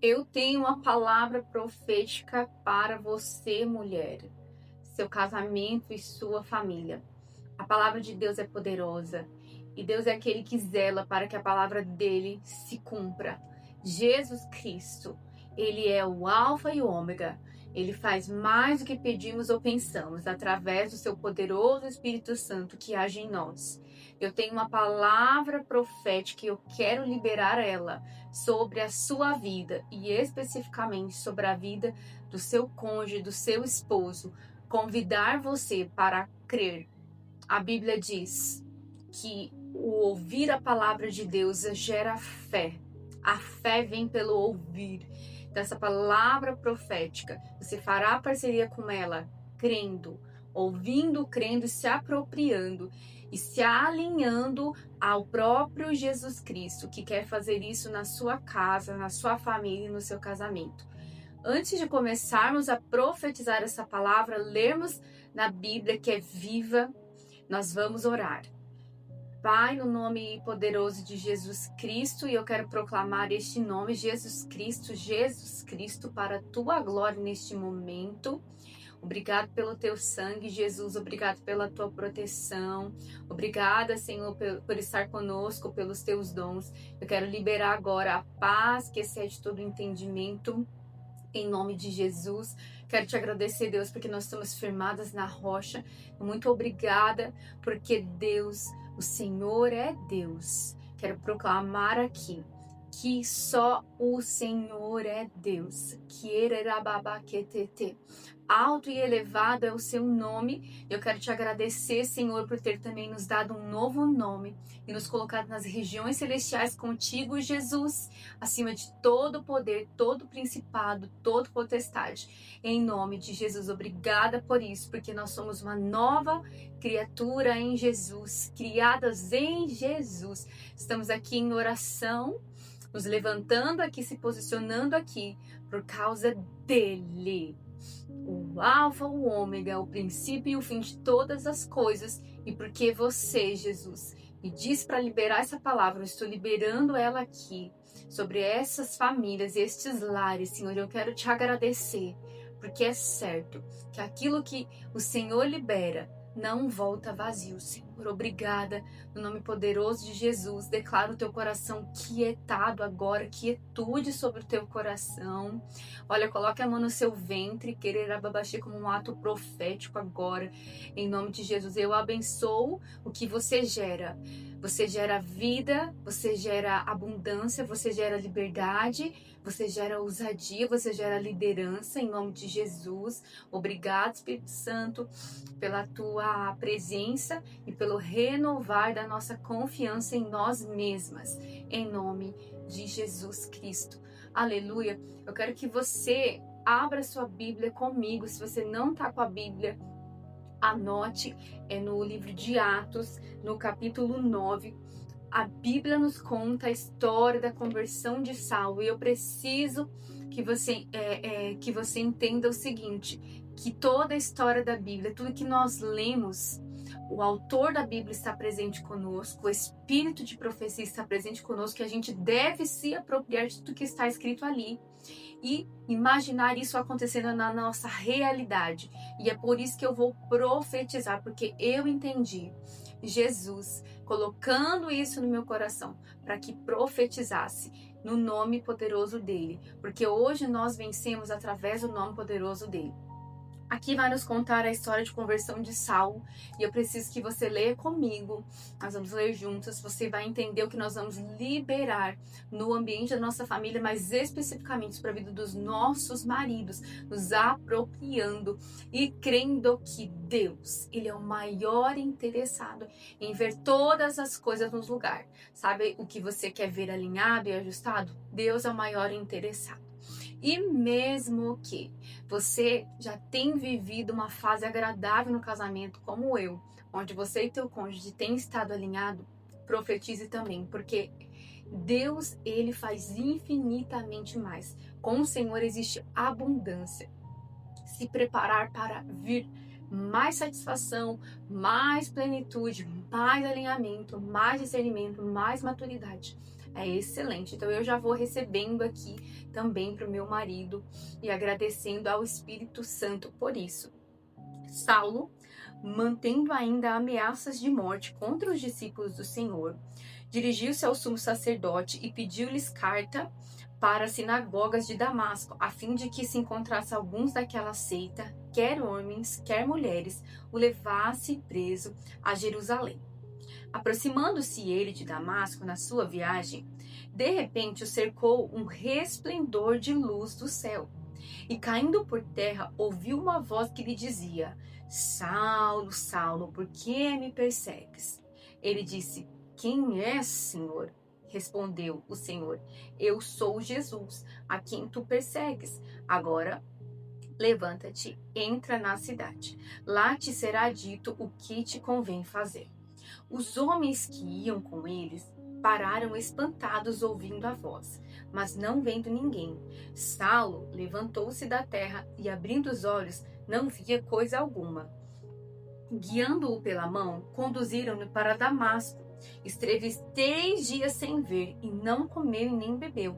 Eu tenho uma palavra profética para você, mulher, seu casamento e sua família. A palavra de Deus é poderosa e Deus é aquele que zela para que a palavra dele se cumpra. Jesus Cristo, ele é o Alfa e o Ômega. Ele faz mais do que pedimos ou pensamos, através do seu poderoso Espírito Santo que age em nós. Eu tenho uma palavra profética e eu quero liberar ela sobre a sua vida e especificamente sobre a vida do seu cônjuge, do seu esposo. Convidar você para crer. A Bíblia diz que o ouvir a palavra de Deus gera fé. A fé vem pelo ouvir. Então, essa palavra profética, você fará parceria com ela, crendo, ouvindo, crendo, se apropriando e se alinhando ao próprio Jesus Cristo, que quer fazer isso na sua casa, na sua família e no seu casamento. Antes de começarmos a profetizar essa palavra, lermos na Bíblia que é viva, nós vamos orar. Pai, no nome poderoso de Jesus Cristo, e eu quero proclamar este nome, Jesus Cristo, para a tua glória neste momento. Obrigado pelo teu sangue, Jesus. Obrigado pela tua proteção. Obrigada, Senhor, por estar conosco, pelos teus dons. Eu quero liberar agora a paz que excede todo entendimento. Em nome de Jesus, quero te agradecer, Deus, porque nós estamos firmadas na rocha. Muito obrigada, porque Deus, o Senhor é Deus. Quero proclamar aqui que só o Senhor é Deus. Alto e elevado é o seu nome. Eu quero te agradecer, Senhor, por ter também nos dado um novo nome e nos colocado nas regiões celestiais contigo, Jesus, acima de todo poder, todo principado, todo potestade. Em nome de Jesus, obrigada por isso, porque nós somos uma nova criatura em Jesus, criadas em Jesus. Estamos aqui em oração, nos levantando aqui, se posicionando aqui por causa dele. O Alfa, o Ômega, o princípio e o fim de todas as coisas. E porque você, Jesus, me diz para liberar essa palavra, eu estou liberando ela aqui, sobre essas famílias e estes lares, Senhor. Eu quero te agradecer, porque é certo que aquilo que o Senhor libera não volta vazio, Senhor. Obrigada, no nome poderoso de Jesus. Declaro o teu coração quietado agora, quietude sobre o teu coração. Olha, coloque a mão no seu ventre, querer ababaxi como um ato profético agora. Em nome de Jesus, eu abençoo o que você gera. Você gera vida, você gera abundância, você gera liberdade, você gera ousadia, você gera liderança, em nome de Jesus. Obrigado, Espírito Santo, pela tua presença e pelo renovar da nossa confiança em nós mesmas, em nome de Jesus Cristo. Aleluia. Eu quero que você abra sua Bíblia comigo. Se você não está com a Bíblia, anote, é no livro de Atos, no capítulo 9. A Bíblia nos conta a história da conversão de Saulo e eu preciso que você entenda o seguinte, que toda a história da Bíblia, tudo que nós lemos, o autor da Bíblia está presente conosco, o Espírito de profecia está presente conosco, que a gente deve se apropriar de tudo que está escrito ali e imaginar isso acontecendo na nossa realidade. E é por isso que eu vou profetizar, porque eu entendi Jesus colocando isso no meu coração para que profetizasse no nome poderoso dele, porque hoje nós vencemos através do nome poderoso dele. Aqui vai nos contar a história de conversão de Saulo e eu preciso que você leia comigo. Nós vamos ler juntos, você vai entender o que nós vamos liberar no ambiente da nossa família, mas especificamente para a vida dos nossos maridos, nos apropriando e crendo que Deus, Ele é o maior interessado em ver todas as coisas no lugar. Sabe o que você quer ver alinhado e ajustado? Deus é o maior interessado. E mesmo que você já tenha vivido uma fase agradável no casamento, como eu, onde você e teu cônjuge têm estado alinhado, profetize também, porque Deus, Ele faz infinitamente mais. Com o Senhor existe abundância. Se preparar para vir mais satisfação, mais plenitude, mais alinhamento, mais discernimento, mais maturidade. é excelente. Então eu já vou recebendo aqui também para o meu marido e agradecendo ao Espírito Santo por isso. Saulo, mantendo ainda ameaças de morte contra os discípulos do Senhor, dirigiu-se ao sumo sacerdote e pediu-lhes carta para as sinagogas de Damasco, a fim de que se encontrasse alguns daquela seita, quer homens, quer mulheres, o levasse preso a Jerusalém. Aproximando-se ele de Damasco na sua viagem, de repente o cercou um resplendor de luz do céu. E caindo por terra, ouviu uma voz que lhe dizia: Saulo, Saulo, por que me persegues? Ele disse: Quem és, Senhor? Respondeu o Senhor: Eu sou Jesus, a quem tu persegues. Agora levanta-te, entra na cidade. Lá te será dito o que te convém fazer. Os homens que iam com eles pararam espantados ouvindo a voz, mas não vendo ninguém. Saulo levantou-se da terra e, abrindo os olhos, não via coisa alguma. Guiando-o pela mão, conduziram-no para Damasco. Esteve 3 dias sem ver e não comeu e nem bebeu.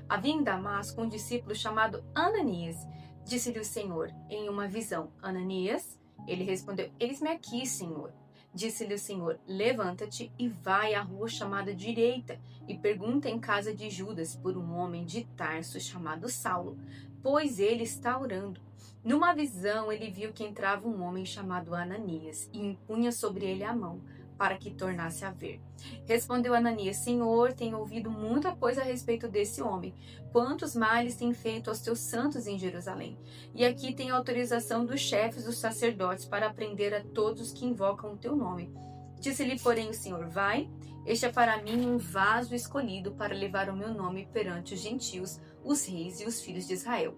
Havia em Damasco um discípulo chamado Ananias. Disse-lhe o Senhor em uma visão: Ananias? Ele respondeu: Eis-me aqui, Senhor. Disse-lhe o Senhor: Levanta-te e vai à rua chamada Direita e pergunta em casa de Judas por um homem de Tarso chamado Saulo, pois ele está orando. Numa visão ele viu que entrava um homem chamado Ananias e impunha sobre ele a mão, para que tornasse a ver. Respondeu Ananias: Senhor, tenho ouvido muita coisa a respeito desse homem. Quantos males tem feito aos teus santos em Jerusalém? E aqui tem autorização dos chefes dos sacerdotes para prender a todos os que invocam o teu nome. Disse-lhe, porém, o Senhor: Vai, este é para mim um vaso escolhido para levar o meu nome perante os gentios, os reis e os filhos de Israel.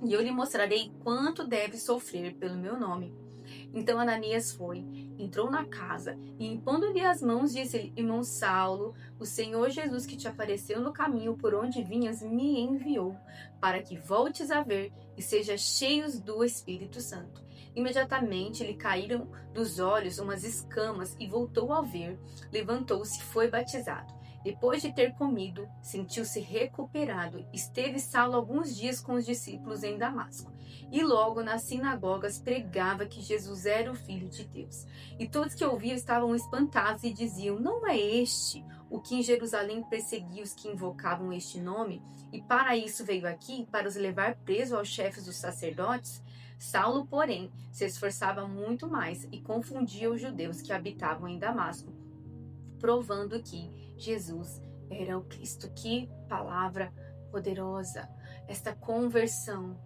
E eu lhe mostrarei quanto deve sofrer pelo meu nome. Então Ananias foi, entrou na casa e, impondo-lhe as mãos, disse-lhe: Irmão Saulo, o Senhor Jesus que te apareceu no caminho por onde vinhas me enviou, para que voltes a ver e sejas cheios do Espírito Santo. Imediatamente lhe caíram dos olhos umas escamas e voltou a ver, levantou-se e foi batizado. Depois de ter comido, sentiu-se recuperado. Esteve Saulo alguns dias com os discípulos em Damasco. E logo nas sinagogas pregava que Jesus era o Filho de Deus. E todos que ouviam estavam espantados e diziam: Não é este o que em Jerusalém perseguia os que invocavam este nome? E para isso veio aqui, para os levar presos aos chefes dos sacerdotes? Saulo, porém, se esforçava muito mais e confundia os judeus que habitavam em Damasco, provando que Jesus era o Cristo. Que palavra poderosa! Esta conversão,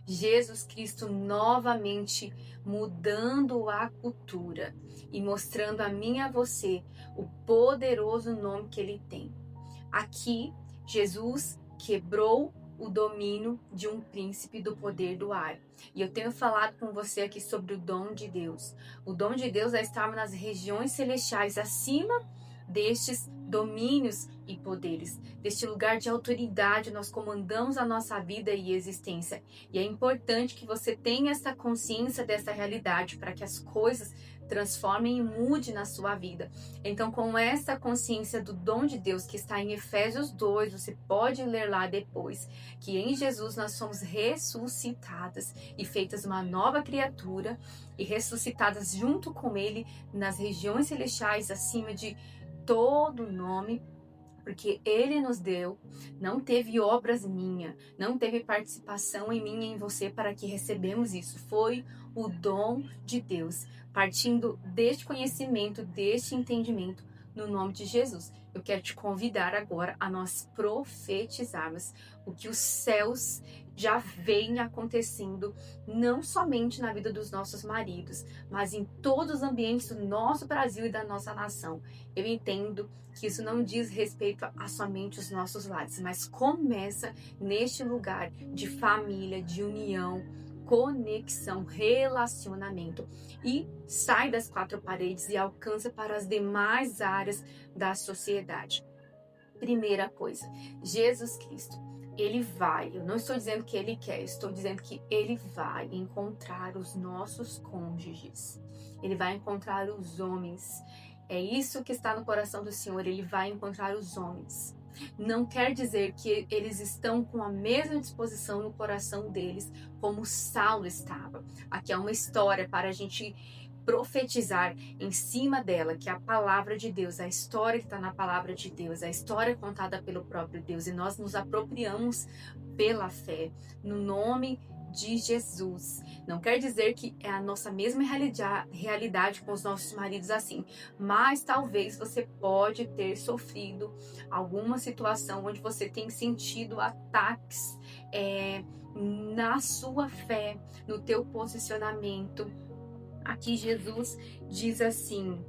Jesus Cristo novamente mudando a cultura e mostrando a mim e a você o poderoso nome que ele tem. Aqui, Jesus quebrou o domínio de um príncipe do poder do ar. E eu tenho falado com você aqui sobre o dom de Deus. O dom de Deus é estar nas regiões celestiais, acima destes domínios e poderes, deste lugar de autoridade. Nós comandamos a nossa vida e existência, e é importante que você tenha essa consciência dessa realidade para que as coisas transformem e mude na sua vida. Então, com essa consciência do dom de Deus que está em Efésios 2, você pode ler lá depois, que em Jesus nós somos ressuscitadas e feitas uma nova criatura e ressuscitadas junto com Ele nas regiões celestiais, acima de todo nome, porque Ele nos deu. Não teve obras minhas, não teve participação em mim e em você para que recebemos isso. Foi o dom de Deus, partindo deste conhecimento, deste entendimento, no nome de Jesus. Eu quero te convidar agora a nós profetizarmos o que os céus já vem acontecendo, não somente na vida dos nossos maridos, mas em todos os ambientes do nosso Brasil e da nossa nação. Eu entendo que isso não diz respeito a somente os nossos lares, mas começa neste lugar de família, de união, conexão, relacionamento, e sai das 4 paredes e alcança para as demais áreas da sociedade. Primeira coisa, Jesus Cristo, Ele vai, eu não estou dizendo que Ele quer, estou dizendo que Ele vai encontrar os nossos cônjuges, Ele vai encontrar os homens. É isso que está no coração do Senhor. Ele vai encontrar os homens não quer dizer que eles estão com a mesma disposição no coração deles como Saulo estava. Aqui é uma história para a gente profetizar em cima dela, que é a palavra de Deus, a história que está na palavra de Deus, a história contada pelo próprio Deus, e nós nos apropriamos pela fé, no nome de Jesus. Não quer dizer que é a nossa mesma realidade com os nossos maridos assim, mas talvez você pode ter sofrido alguma situação onde você tem sentido ataques na sua fé, no teu posicionamento. Aqui Jesus diz assim,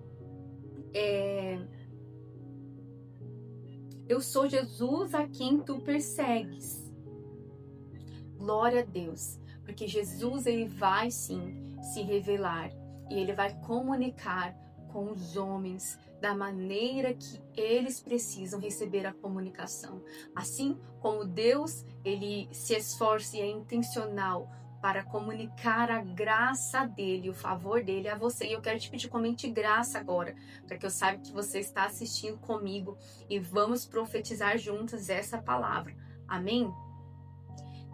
eu sou Jesus a quem tu persegues. Glória a Deus, porque Jesus ele vai sim se revelar e ele vai comunicar com os homens da maneira que eles precisam receber a comunicação. Assim como Deus ele se esforça e é intencional para comunicar a graça dele, o favor dele a você. E eu quero te pedir, comente graça agora, para que eu saiba que você está assistindo comigo e vamos profetizar juntas essa palavra. Amém?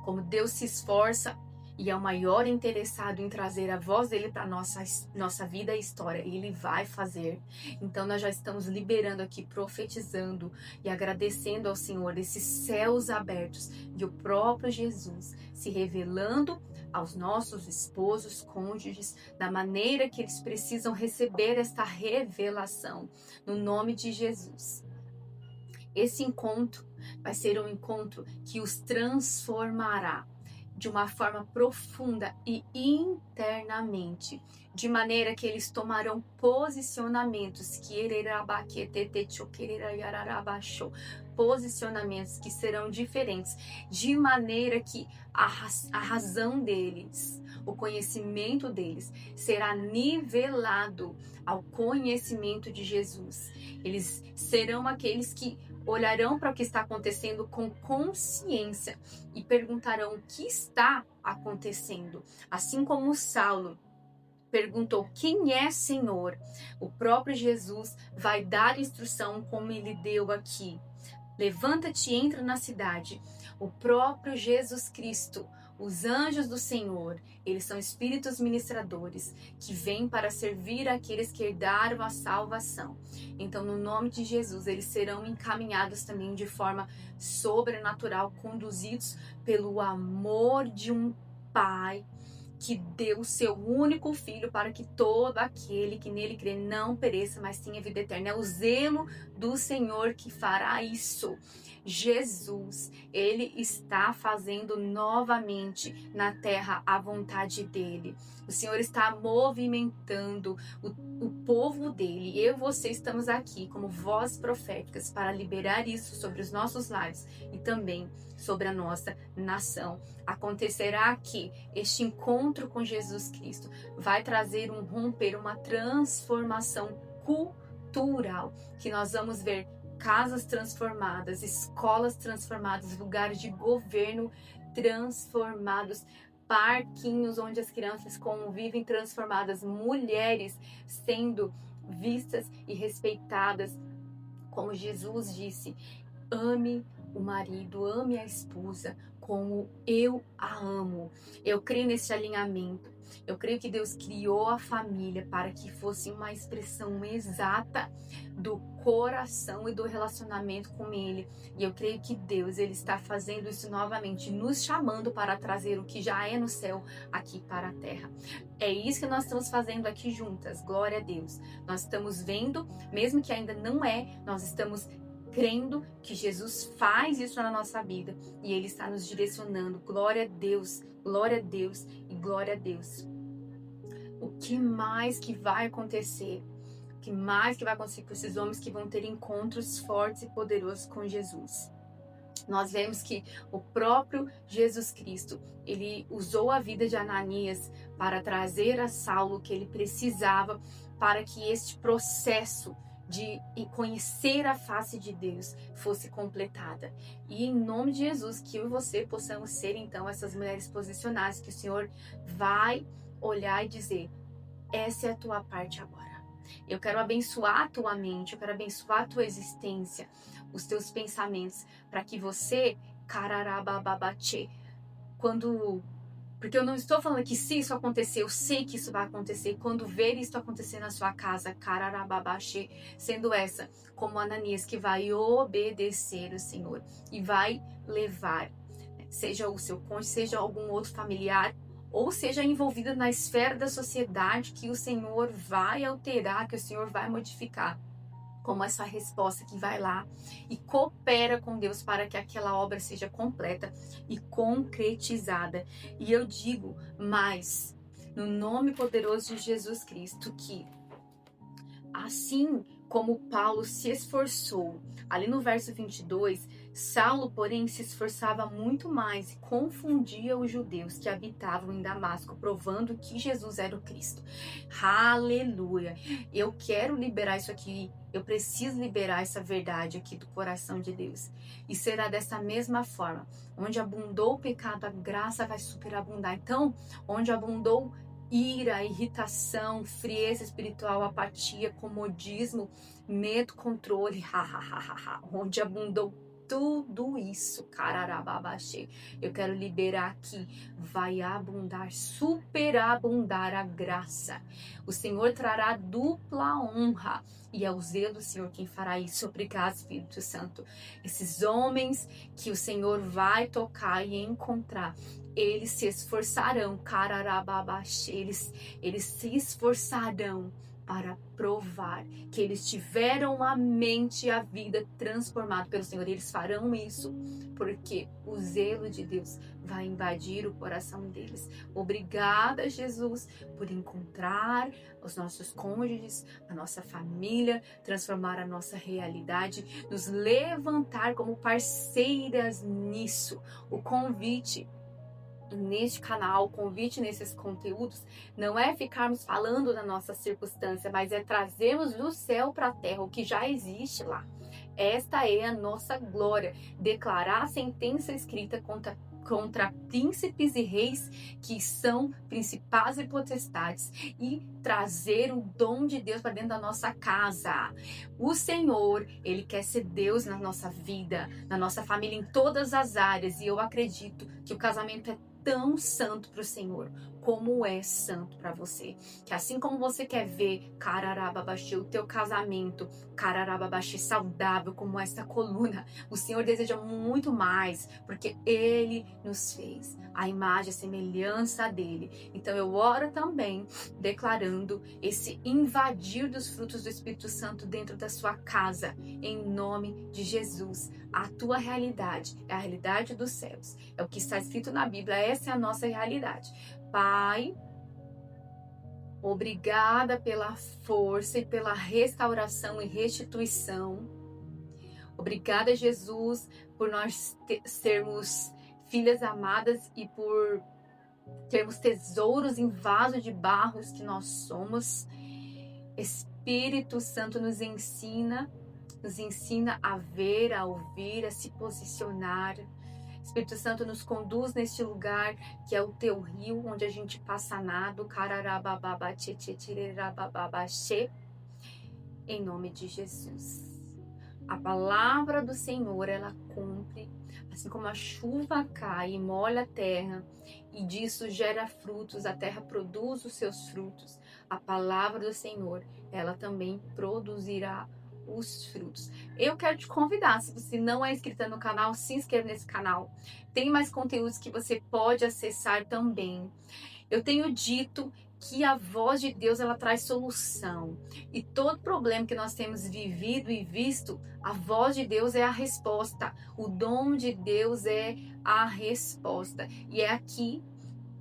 Como Deus se esforça e é o maior interessado em trazer a voz dele para nossa vida e história, ele vai fazer. Então nós já estamos liberando aqui, profetizando e agradecendo ao Senhor esses céus abertos e o próprio Jesus se revelando aos nossos esposos, cônjuges, da maneira que eles precisam receber esta revelação, no nome de Jesus. Esse encontro vai ser um encontro que os transformará de uma forma profunda e internamente, de maneira que eles tomarão posicionamentos posicionamentos que serão diferentes, de maneira que a razão deles, o conhecimento deles será nivelado ao conhecimento de Jesus. Eles serão aqueles que olharão para o que está acontecendo com consciência e perguntarão o que está acontecendo. Assim como Saulo perguntou quem é Senhor, o próprio Jesus vai dar instrução como ele deu aqui. Levanta-te e entra na cidade. O próprio Jesus Cristo, os anjos do Senhor, eles são espíritos ministradores que vêm para servir aqueles que herdaram a salvação. Então, no nome de Jesus, eles serão encaminhados também de forma sobrenatural, conduzidos pelo amor de um Pai que deu o seu único filho para que todo aquele que nele crê não pereça, mas tenha vida eterna. É o zelo do Senhor que fará isso. Jesus, ele está fazendo novamente na terra a vontade dele. O Senhor está movimentando o povo dele. Eu e você estamos aqui como vozes proféticas para liberar isso sobre os nossos lares e também sobre a nossa nação. Acontecerá que este encontro com Jesus Cristo vai trazer um romper, uma transformação cultural, que nós vamos ver casas transformadas, escolas transformadas, lugares de governo transformados, parquinhos onde as crianças convivem transformadas, mulheres sendo vistas e respeitadas, como Jesus disse, ame o marido, ame a esposa como eu a amo. Eu creio nesse alinhamento. Eu creio que Deus criou a família para que fosse uma expressão exata do coração e do relacionamento com Ele. E eu creio que Deus, Ele está fazendo isso novamente, nos chamando para trazer o que já é no céu aqui para a terra. É isso que nós estamos fazendo aqui juntas. Glória a Deus. Nós estamos vendo, mesmo que ainda não é, nós estamos crendo que Jesus faz isso na nossa vida e Ele está nos direcionando. Glória a Deus e glória a Deus. O que mais que vai acontecer? O que mais que vai acontecer com esses homens que vão ter encontros fortes e poderosos com Jesus? Nós vemos que o próprio Jesus Cristo, ele usou a vida de Ananias para trazer a Saulo o que ele precisava para que este processo de conhecer a face de Deus fosse completada. E em nome de Jesus, que eu e você possamos ser então essas mulheres posicionadas, que o Senhor vai olhar e dizer, essa é a tua parte agora. Eu quero abençoar a tua mente, eu quero abençoar a tua existência, os teus pensamentos, para que você, cararabababache, porque eu não estou falando que se isso acontecer, eu sei que isso vai acontecer. Quando ver isso acontecer na sua casa, cararababache, sendo essa como Ananias, que vai obedecer o Senhor e vai levar, seja o seu cônjuge, seja algum outro familiar, ou seja envolvida na esfera da sociedade, que o Senhor vai alterar, que o Senhor vai modificar, como essa resposta que vai lá e coopera com Deus para que aquela obra seja completa e concretizada. E eu digo mais, no nome poderoso de Jesus Cristo, que assim como Paulo se esforçou, ali no verso 22, Saulo, porém, se esforçava muito mais e confundia os judeus que habitavam em Damasco, provando que Jesus era o Cristo. Aleluia! Eu quero liberar isso aqui, eu preciso liberar essa verdade aqui do coração de Deus. E será dessa mesma forma. Onde abundou o pecado, a graça vai superabundar. Então, onde abundou ira, irritação, frieza espiritual, apatia, comodismo, medo, controle, onde abundou tudo isso, cararababaxê, eu quero liberar aqui, vai abundar, superabundar a graça. O Senhor trará dupla honra e é o zelo do Senhor quem fará isso. Obrigado, Espírito Santo. Esses homens que o Senhor vai tocar e encontrar, eles se esforçarão, cararababaxê, eles se esforçarão para provar que eles tiveram a mente e a vida transformada pelo Senhor. Eles farão isso porque o zelo de Deus vai invadir o coração deles. Obrigada, Jesus, por encontrar os nossos cônjuges, a nossa família, transformar a nossa realidade, nos levantar como parceiras nisso. O convite neste canal, o convite nesses conteúdos, não é ficarmos falando da nossa circunstância, mas é trazermos do céu para a terra o que já existe lá. Esta é a nossa glória, declarar a sentença escrita contra príncipes e reis que são principados e potestades e trazer o dom de Deus para dentro da nossa casa. O Senhor, Ele quer ser Deus na nossa vida, na nossa família, em todas as áreas, e eu acredito que o casamento é tão santo para o Senhor como é santo para você. Que assim como você quer ver, cararababaxê, o teu casamento, cararababaxê, saudável como esta coluna, o Senhor deseja muito mais, porque Ele nos fez a imagem, a semelhança dEle. Então eu oro também, declarando esse invadir dos frutos do Espírito Santo dentro da sua casa, em nome de Jesus. A tua realidade é a realidade dos céus. É o que está escrito na Bíblia, essa é a nossa realidade. Pai, obrigada pela força e pela restauração e restituição. Obrigada, Jesus, por nós sermos filhas amadas e por termos tesouros em vaso de barros que nós somos. Espírito Santo nos ensina a ver, a ouvir, a se posicionar. Espírito Santo nos conduz neste lugar que é o teu rio, onde a gente passa nado, em nome de Jesus. A palavra do Senhor, ela cumpre, assim como a chuva cai e molha a terra, e disso gera frutos, a terra produz os seus frutos. A palavra do Senhor, ela também produzirá os frutos. Eu quero te convidar, se você não é inscrita no canal, se inscreva nesse canal. Tem mais conteúdos que você pode acessar também. Eu tenho dito que a voz de Deus, ela traz solução. E todo problema que nós temos vivido e visto, a voz de Deus é a resposta. O dom de Deus é a resposta. E é aqui,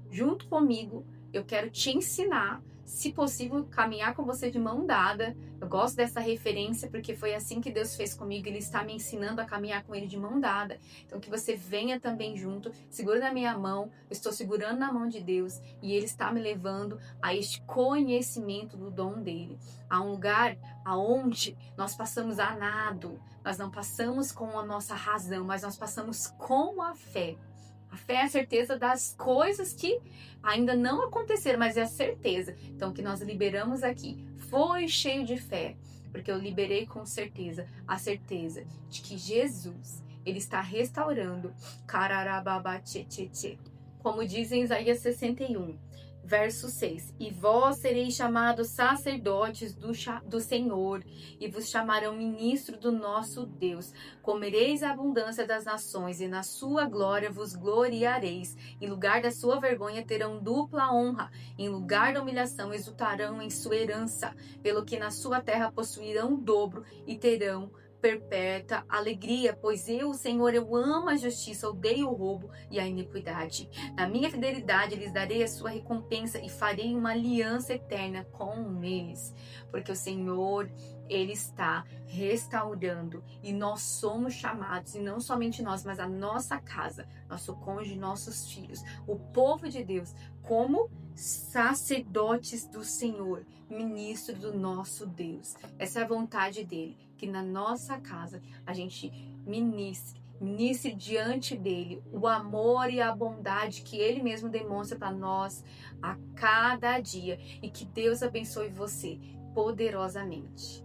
junto comigo, eu quero te ensinar, se possível, caminhar com você de mão dada. Eu gosto dessa referência porque foi assim que Deus fez comigo. Ele está me ensinando a caminhar com Ele de mão dada. Então que você venha também junto, segura na minha mão. Eu estou segurando na mão de Deus e Ele está me levando a este conhecimento do dom dEle. A um lugar aonde nós passamos a nado. Nós não passamos com a nossa razão, mas nós passamos com a fé. A fé é a certeza das coisas que ainda não aconteceram, mas é a certeza. Então, o que nós liberamos aqui foi cheio de fé. porque eu liberei com certeza a certeza de que Jesus, ele está restaurando. Como diz em Isaías 61, verso 6: E vós sereis chamados sacerdotes do Senhor, e vos chamarão ministro do nosso Deus. Comereis a abundância das nações, e na sua glória vos gloriareis. Em lugar da sua vergonha terão dupla honra, em lugar da humilhação exultarão em sua herança, pelo que na sua terra possuirão o dobro e terão perpétua alegria, pois eu, o Senhor, eu amo a justiça, odeio o roubo e a iniquidade. Na minha fidelidade lhes darei a sua recompensa e farei uma aliança eterna com eles, porque o Senhor, ele está restaurando e nós somos chamados, e não somente nós, mas a nossa casa, nosso cônjuge, nossos filhos, o povo de Deus, como sacerdotes do Senhor, ministro do nosso Deus. Essa é a vontade dele, que na nossa casa a gente ministre diante dele o amor e a bondade que ele mesmo demonstra para nós a cada dia, e que Deus abençoe você poderosamente.